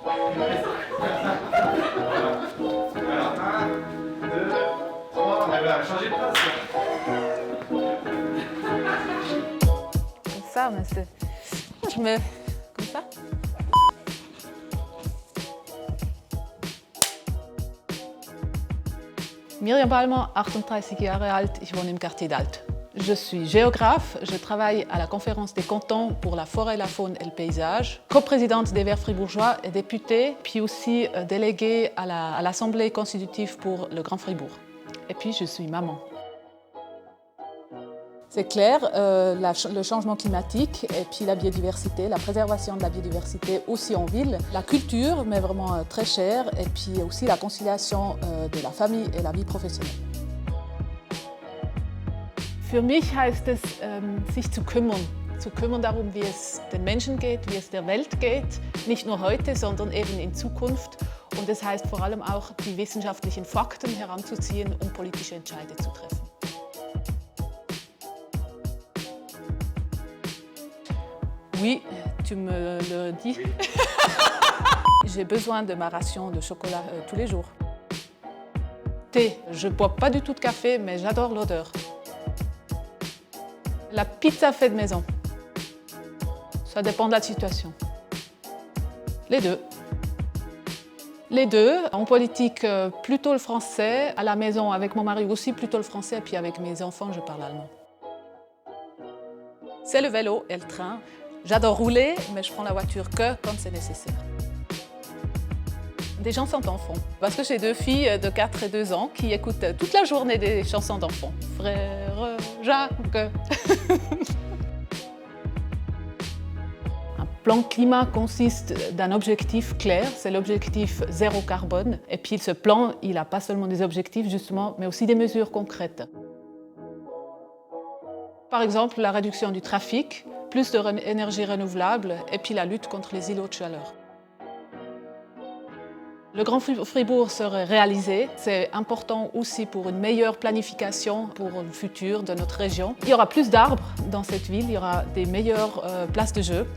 Alors, 1, 2, 3, elle va changer de place. Comme ça, mais c'est... Je mets comme ça. Miriam Ballmer, 38 Jahre alt, ich wohne im Quartier d'Alt. Je suis géographe, je travaille à la Conférence des cantons pour la forêt, la faune et le paysage, coprésidente des Verts fribourgeois et députée, puis aussi déléguée à l'Assemblée constitutive pour le Grand Fribourg. Et puis je suis maman. C'est clair, le changement climatique et puis la biodiversité, la préservation de la biodiversité aussi en ville, la culture, mais vraiment très chère, et puis aussi la conciliation de la famille et la vie professionnelle. Für mich heißt es, sich zu kümmern darum, wie es den Menschen geht, wie es der Welt geht, nicht nur heute, sondern eben in Zukunft. Und es heißt vor allem auch, die wissenschaftlichen Fakten heranzuziehen, um politische Entscheide zu treffen. Oui, tu me le dis. Oui. J'ai besoin de ma ration de chocolat tous les jours. Thé, je ne bois pas du tout de café, mais j'adore l'odeur. La pizza faite maison. Ça dépend de la situation. Les deux. Les deux. En politique, plutôt le français. À la maison, avec mon mari aussi, plutôt le français. Et puis avec mes enfants, je parle allemand. C'est le vélo et le train. J'adore rouler, mais je prends la voiture que quand c'est nécessaire. Des chansons d'enfants. Parce que j'ai deux filles de 4 et 2 ans qui écoutent toute la journée des chansons d'enfants. Frère Jacques. Un plan climat consiste d'un objectif clair, c'est l'objectif zéro carbone. Et puis ce plan, il n'a pas seulement des objectifs justement, mais aussi des mesures concrètes. Par exemple, la réduction du trafic, plus d'énergie renouvelable et puis la lutte contre les îlots de chaleur. Le Grand Fribourg serait réalisé. C'est important aussi pour une meilleure planification pour le futur de notre région. Il y aura plus d'arbres dans cette ville, il y aura des meilleures places de jeu.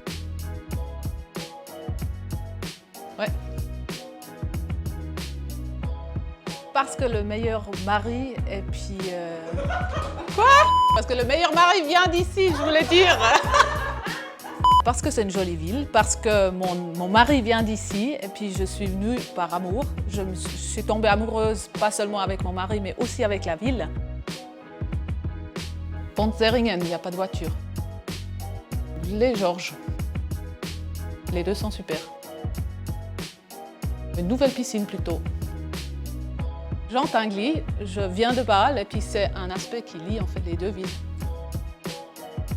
Ouais. Parce que le meilleur mari et puis... Quoi? Parce que le meilleur mari vient d'ici, je voulais dire. Parce que c'est une jolie ville, parce que mon mari vient d'ici et puis je suis venue par amour. Je suis tombée amoureuse pas seulement avec mon mari mais aussi avec la ville. Pont-Zeringen, il n'y a pas de voiture. Les Georges. Les deux sont super. Une nouvelle piscine plutôt. Jean Tinguely, je viens de Bâle et puis c'est un aspect qui lie en fait les deux villes.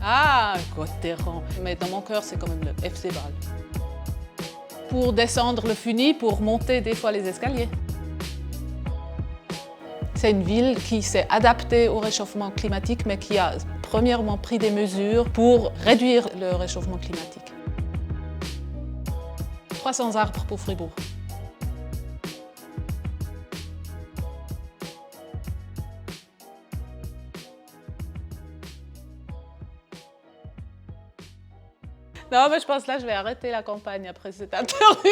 Ah, Gotteron. Mais dans mon cœur, c'est quand même le FC Bâle. Pour descendre le Funi, pour monter des fois les escaliers. C'est une ville qui s'est adaptée au réchauffement climatique, mais qui a premièrement pris des mesures pour réduire le réchauffement climatique. 300 arbres pour Fribourg. Non, mais je pense là, je vais arrêter la campagne après cette interview.